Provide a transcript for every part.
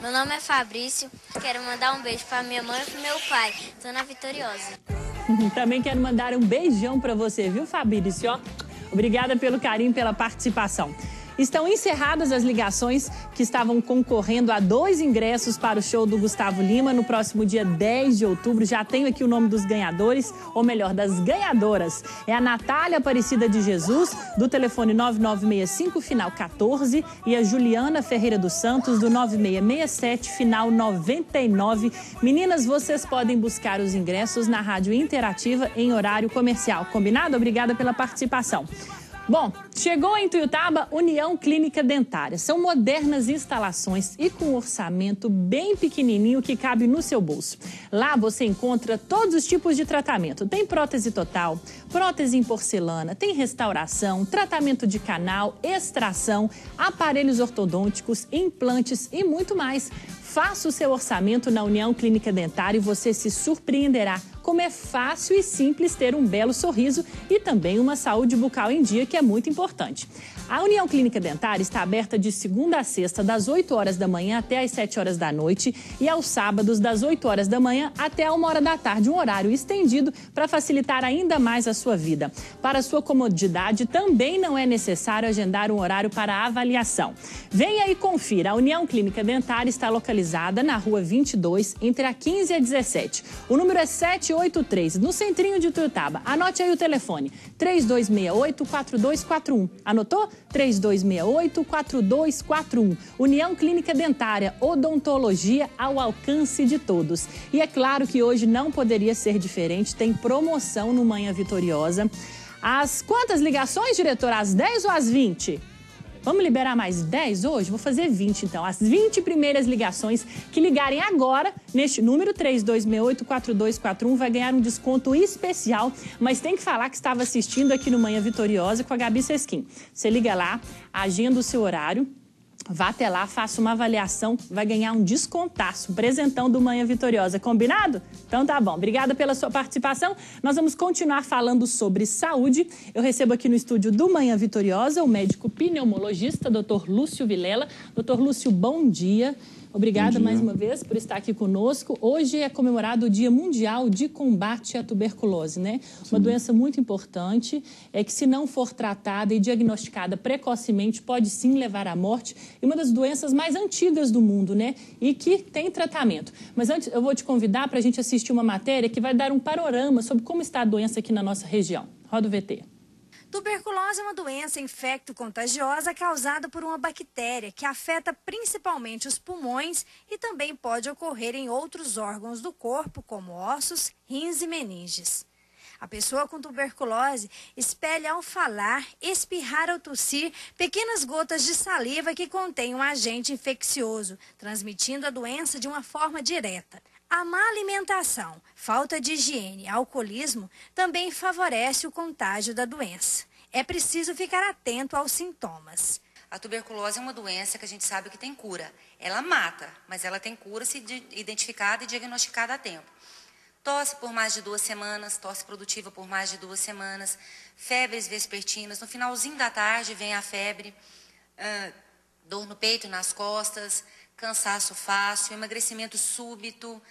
Meu nome é Fabrício, quero mandar um beijo para minha mãe e para meu pai. Tô na Vitoriosa. Também quero mandar um beijão para você, viu, Fabrício? Obrigada pelo carinho, pela participação. Estão encerradas as ligações que estavam concorrendo a 2 ingressos para o show do Gustavo Lima no próximo dia 10 de outubro. Já tenho aqui o nome dos ganhadores, ou melhor, das ganhadoras. É a Natália Aparecida de Jesus, do telefone 9965, final 14, e a Juliana Ferreira dos Santos, do 9667, final 99. Meninas, vocês podem buscar os ingressos na Rádio Interativa em horário comercial. Combinado? Obrigada pela participação. Bom, chegou em Tuiutaba União Clínica Dentária. São modernas instalações e com um orçamento bem pequenininho que cabe no seu bolso. Lá você encontra todos os tipos de tratamento. Tem prótese total, prótese em porcelana, tem restauração, tratamento de canal, extração, aparelhos ortodônticos, implantes e muito mais. Faça o seu orçamento na União Clínica Dentária e você se surpreenderá como é fácil e simples ter um belo sorriso e também uma saúde bucal em dia, que é muito importante. A União Clínica Dentária está aberta de segunda a sexta, das 8 horas da manhã até as 7 horas da noite e aos sábados, das 8 horas da manhã até a 1 hora da tarde, um horário estendido para facilitar ainda mais a sua vida. Para sua comodidade, também não é necessário agendar um horário para avaliação. Venha e confira. A União Clínica Dentária está localizada na Rua 22, entre a 15 e a 17. O número é 783, no centrinho de Tuiutaba. Anote aí o telefone, 3268-4241. Anotou? 3268-4241. União Clínica Dentária, odontologia ao alcance de todos. E é claro que hoje não poderia ser diferente, tem promoção no Manhã Vitoriosa. Às quantas ligações, diretor? Às 10 ou às 20? Vamos liberar mais 10 hoje? Vou fazer 20, então. As 20 primeiras ligações que ligarem agora, neste número 3268-4241, vai ganhar um desconto especial, mas tem que falar que estava assistindo aqui no Manhã Vitoriosa com a Gabi Sesquim. Você liga lá, agenda o seu horário, vá até lá, faça uma avaliação, vai ganhar um descontaço, um presentão do Manhã Vitoriosa. Combinado? Então tá bom. Obrigada pela sua participação. Nós vamos continuar falando sobre saúde. Eu recebo aqui no estúdio do Manhã Vitoriosa o médico pneumologista, Dr. Lúcio Vilela. Dr. Lúcio, bom dia. Obrigada mais uma vez por estar aqui conosco. Hoje é comemorado o Dia Mundial de Combate à Tuberculose, né? Uma doença muito importante, que se não for tratada e diagnosticada precocemente, pode sim levar à morte. E uma das doenças mais antigas do mundo, né? E que tem tratamento. Mas antes eu vou te convidar para a gente assistir uma matéria que vai dar um panorama sobre como está a doença aqui na nossa região. Roda o VT. Tuberculose é uma doença infecto-contagiosa causada por uma bactéria que afeta principalmente os pulmões e também pode ocorrer em outros órgãos do corpo, como ossos, rins e meninges. A pessoa com tuberculose espelha ao falar, espirrar ou tossir pequenas gotas de saliva que contêm um agente infeccioso, transmitindo a doença de uma forma direta. A má alimentação, falta de higiene e alcoolismo também favorece o contágio da doença. É preciso ficar atento aos sintomas. A tuberculose é uma doença que a gente sabe que tem cura. Ela mata, mas ela tem cura se identificada e diagnosticada a tempo. Tosse por mais de 2 semanas, tosse produtiva por mais de 2 semanas, febres vespertinas, no finalzinho da tarde vem a febre, dor no peito e nas costas, cansaço fácil, emagrecimento súbito,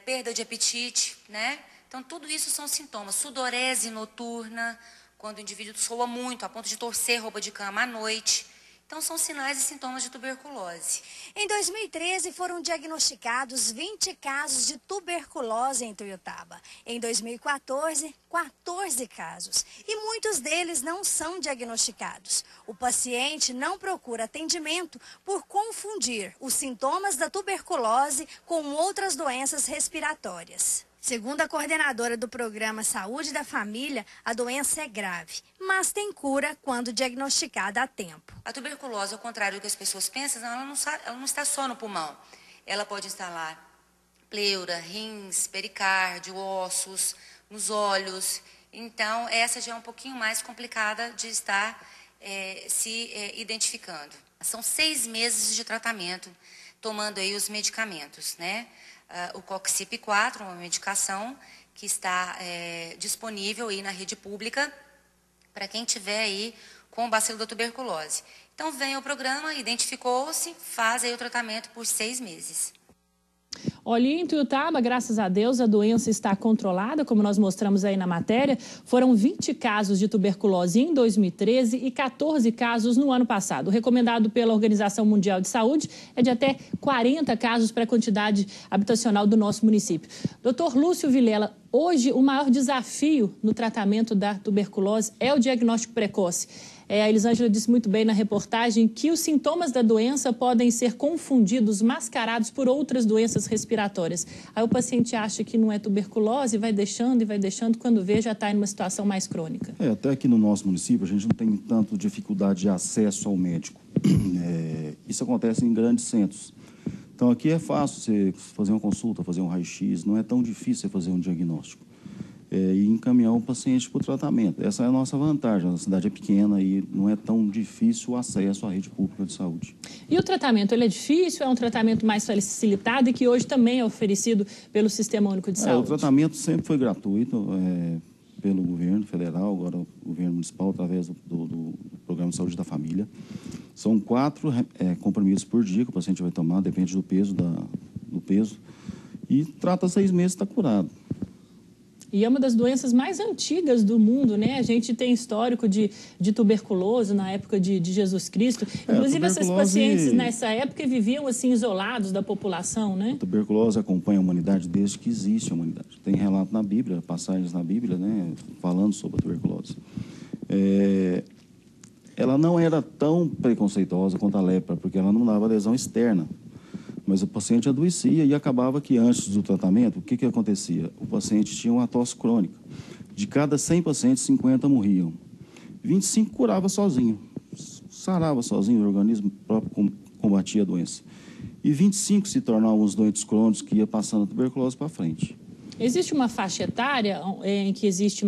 perda de apetite, né? Então, tudo isso são sintomas. Sudorese noturna, quando o indivíduo soa muito, a ponto de torcer roupa de cama à noite. Então, são sinais e sintomas de tuberculose. Em 2013, foram diagnosticados 20 casos de tuberculose em Tuiutaba. Em 2014, 14 casos. E muitos deles não são diagnosticados. O paciente não procura atendimento por confundir os sintomas da tuberculose com outras doenças respiratórias. Segundo a coordenadora do programa Saúde da Família, a doença é grave, mas tem cura quando diagnosticada a tempo. A tuberculose, ao contrário do que as pessoas pensam, ela não está só no pulmão. Ela pode instalar pleura, rins, pericárdio, ossos, nos olhos. Então, essa já é um pouquinho mais complicada de estar se identificando. São 6 meses de tratamento, tomando aí os medicamentos, né? O Coxip-4, uma medicação que está disponível aí na rede pública para quem tiver aí com o bacilo da tuberculose. Então, vem o programa, identificou-se, faz aí o tratamento por 6 meses. Olha, em Ituiutaba, graças a Deus, a doença está controlada, como nós mostramos aí na matéria. Foram 20 casos de tuberculose em 2013 e 14 casos no ano passado. O recomendado pela Organização Mundial de Saúde é de até 40 casos para a quantidade habitacional do nosso município. Dr. Lúcio Vilela, hoje o maior desafio no tratamento da tuberculose é o diagnóstico precoce. A Elisângela disse muito bem na reportagem que os sintomas da doença podem ser confundidos, mascarados por outras doenças respiratórias. Aí o paciente acha que não é tuberculose, vai deixando, quando vê já está em uma situação mais crônica. Até aqui no nosso município a gente não tem tanto dificuldade de acesso ao médico. Isso acontece em grandes centros. Então aqui é fácil você fazer uma consulta, fazer um raio-x, não é tão difícil você fazer um diagnóstico. E encaminhar o paciente para o tratamento. Essa é a nossa vantagem. A cidade é pequena e não é tão difícil o acesso à rede pública de saúde. E o tratamento, ele é difícil? É um tratamento mais facilitado e que hoje também é oferecido pelo Sistema Único de Saúde? O tratamento sempre foi gratuito pelo governo federal, agora o governo municipal, através do Programa de Saúde da Família. São 4 comprimidos por dia que o paciente vai tomar, depende do peso, e trata 6 meses e está curado. E é uma das doenças mais antigas do mundo, né? A gente tem histórico de tuberculose na época de Jesus Cristo. Inclusive, essas pacientes nessa época viviam assim isolados da população, né? A tuberculose acompanha a humanidade desde que existe a humanidade. Tem relato na Bíblia, passagens na Bíblia, né? Falando sobre a tuberculose. Ela não era tão preconceituosa quanto a lepra, porque ela não dava lesão externa. Mas o paciente adoecia e acabava que antes do tratamento, o que acontecia? O paciente tinha uma tosse crônica. De cada 100 pacientes, 50 morriam. 25 curava sozinho, sarava sozinho, o organismo próprio combatia a doença. E 25 se tornavam os doentes crônicos que ia passando a tuberculose para frente. Existe uma faixa etária em que existe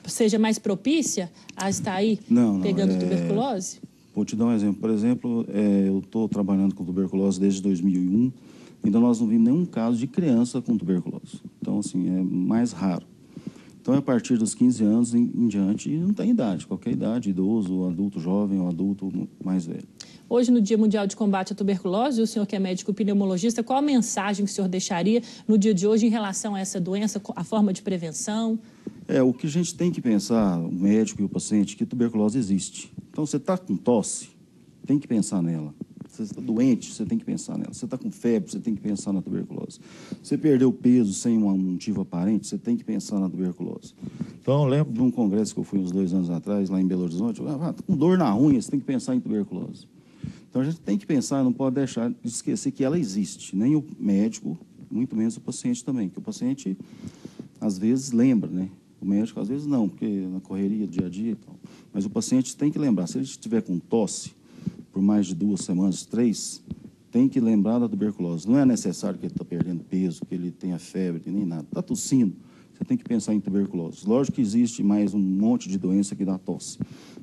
seja mais propícia a estar aí pegando tuberculose? Vou te dar um exemplo. Por exemplo, eu estou trabalhando com tuberculose desde 2001, então nós não vimos nenhum caso de criança com tuberculose. Então, assim, é mais raro. Então, a partir dos 15 anos em diante, não tem idade, qualquer idade, idoso, adulto jovem ou adulto mais velho. Hoje, no Dia Mundial de Combate à Tuberculose, o senhor que é médico pneumologista, qual a mensagem que o senhor deixaria no dia de hoje em relação a essa doença, a forma de prevenção? O que a gente tem que pensar, o médico e o paciente, que tuberculose existe. Então, você está com tosse, tem que pensar nela. Você está doente, você tem que pensar nela. Você está com febre, você tem que pensar na tuberculose. Você perdeu peso sem um motivo aparente, você tem que pensar na tuberculose. Então, eu lembro de um congresso que eu fui uns 2 anos atrás, lá em Belo Horizonte, com dor na unha, você tem que pensar em tuberculose. Então, a gente tem que pensar, não pode deixar de esquecer que ela existe. Nem o médico, muito menos o paciente também. Que o paciente, às vezes, lembra, né? O médico, às vezes, não, porque na correria do dia a dia e tal. Mas o paciente tem que lembrar. Se ele estiver com tosse por mais de 2 semanas, 3, tem que lembrar da tuberculose. Não é necessário que ele está perdendo peso, que ele tenha febre, nem nada. Está tossindo, você tem que pensar em tuberculose. Lógico que existe mais um monte de doença que dá tosse,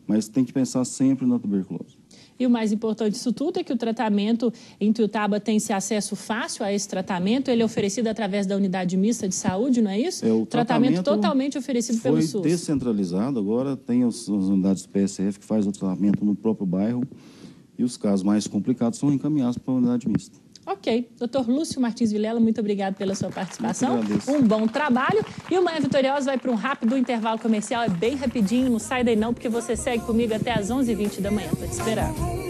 mas tem que pensar sempre na tuberculose. E o mais importante disso tudo é que o tratamento em Ituiutaba tem esse acesso fácil a esse tratamento. Ele é oferecido através da unidade mista de saúde, não é isso? O tratamento totalmente oferecido pelo SUS. Foi descentralizado, agora tem as unidades do PSF que faz o tratamento no próprio bairro e os casos mais complicados são encaminhados para a unidade mista. Ok. Dr. Lúcio Martins Vilela, muito obrigado pela sua participação. Um bom trabalho. E o Manhã Vitoriosa vai para um rápido intervalo comercial. É bem rapidinho, não sai daí não, porque você segue comigo até às 11h20 da manhã. Estou te esperando.